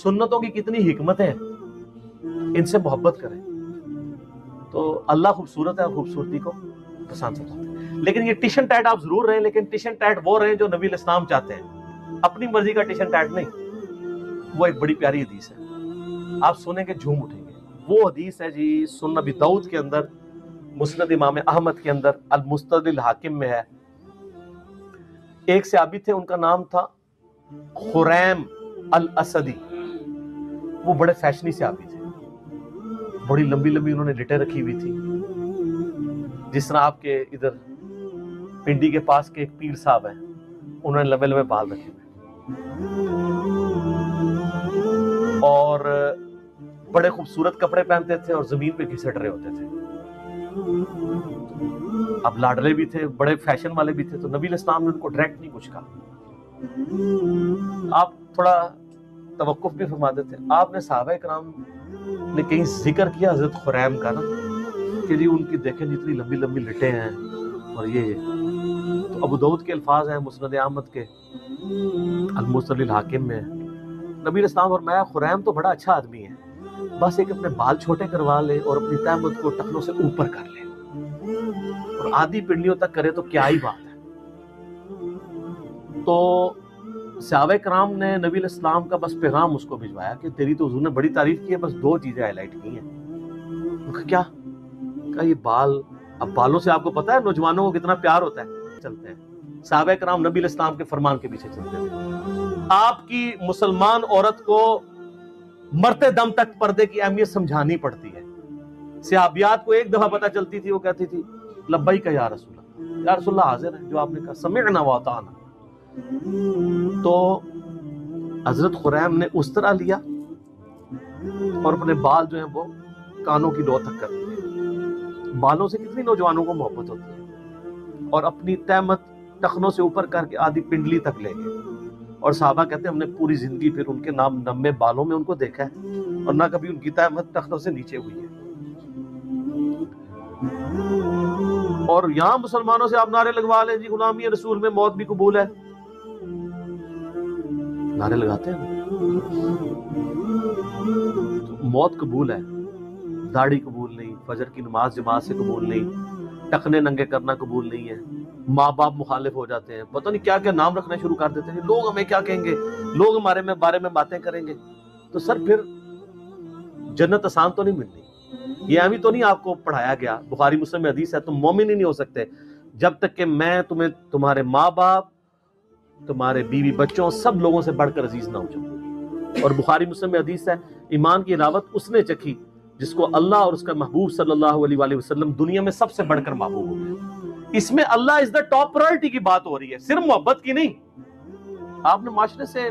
सुन्नतों की कितनी हिकमतें हैं, इनसे मोहब्बत करें तो अल्लाह खूबसूरत है, खूबसूरती को पसंद करता है। लेकिन ये टिशन टैट आप जरूर रहें, लेकिन टिशन टैट वो रहें जो नबी इस्लाम चाहते हैं, अपनी मर्जी का टिशन टैट नहीं। वो एक बड़ी प्यारी हदीस है, आप सुनेंगे झूम उठेंगे। वो हदीस है जी सुनन नबी दाऊद के अंदर, मुस्नद इमाम अहमद के अंदर, अल मुस्तदरिल हाकिम में है। एक सहाबी थे, उनका नाम था खुरैम अल असदी। वो बड़े फैशनी सहाबी थे, बड़ी लंबी लंबी उन्होंने लिटें रखी हुई थी, जिस तरह आपके इधर पिंडी के पास के एक पीर साहब हैं, उन्होंने लंबे लंबे बाल रखे हुए और बड़े खूबसूरत कपड़े पहनते थे और जमीन पे घिसट रहे होते थे। अब लाडले भी थे, बड़े फैशन वाले भी थे, तो नबी इस्लाम ने उनको डायरेक्ट नहीं कुछ कहा, आप थोड़ा तवक्कुफ भी फरमा देते। आपने सहाबा इकराम ने कहीं जिक्र किया हजरत खुरैम का ना, कि जी उनकी देखें जितनी लंबी लंबी लिटें हैं और ये तो अबू दाऊद के अल्फाज हैं, मुस्नद अहमद के अल मुस्तदरिल हाकिम में। नबी इस्लाम और मैं, खुरैम तो बड़ा अच्छा आदमी है, बस एक अपने बाल छोटे करवा ले और अपनी तहमत को टखनों से ऊपर कर ले और आधी पिंडलियों तक करे तो क्या ही बात है। तो सहाबा कराम ने नबी इस्लाम का बस पैगाम उसको भिजवाया कि तेरी तो हुजूर ने बड़ी तारीफ की है, बस दो चीजें हाईलाइट की हैं। क्या कहा? ये बाल। अब बालों से आपको पता है नौजवानों को कितना प्यार होता है, चलते हैं। सहाबा कराम नबी इस्लाम के फरमान के पीछे चलते थे। आपकी मुसलमान औरत को मरते दम तक पर्दे की अहमियत समझानी पड़ती है। सहाबियात को एक दफा पता चलती थी, वो कहती थी लब्बैक या रसूलल्लाह, या रसूलल्लाह हाजिर है, जो आपने कहा समिअना व अताना। तो हजरत खुरैम ने उस तरह लिया और अपने बाल जो हैं वो कानों की लो तक कर दिए। बालों से कितनी नौजवानों को मोहब्बत होती है। और अपनी तहमत टखनों से ऊपर करके आधी पिंडली तक ले गए। और साहबा कहते हैं हमने पूरी जिंदगी फिर उनके नाम नम्मे बालों में उनको देखा है और ना कभी उनकी तहमत टखनों से नीचे हुई है। और यहां मुसलमानों से आप नारे लगवा लें जी गुलामी रसूल में मौत भी कबूल है, नारे लगाते हैं तो मौत कबूल है, दाढ़ी कबूल नहीं, फजर की नमाज जमात से कबूल नहीं, टखने नंगे करना कबूल नहीं है, माँ बाप मुखालिफ हो जाते हैं, पता नहीं क्या क्या नाम रखना शुरू कर देते हैं, लोग हमें क्या कहेंगे, लोग हमारे बारे में बातें करेंगे। तो सर फिर जन्नत आसान तो नहीं मिलनी। ये अभी तो नहीं आपको पढ़ाया गया, बुखारी मुस्लिम में हदीस है, तुम मोमिन ही नहीं हो सकते जब तक कि मैं तुम्हें तुम्हारे माँ बाप, तुम्हारे बीवी बच्चों, सब लोगों से बढ़कर अजीज ना हो जाऊं। और बुखारी मुस्लिम में हदीस है, ईमान की रावत उसने चखी जिसको अल्लाह और उसका महबूब सल्लल्लाहु अलैहि वसल्लम दुनिया में सबसे बढ़कर महबूब हो गए। इसमें अल्लाह इज द टॉप प्रायोरिटी की बात हो रही है, सिर्फ मोहब्बत की नहीं। आपने माशरे से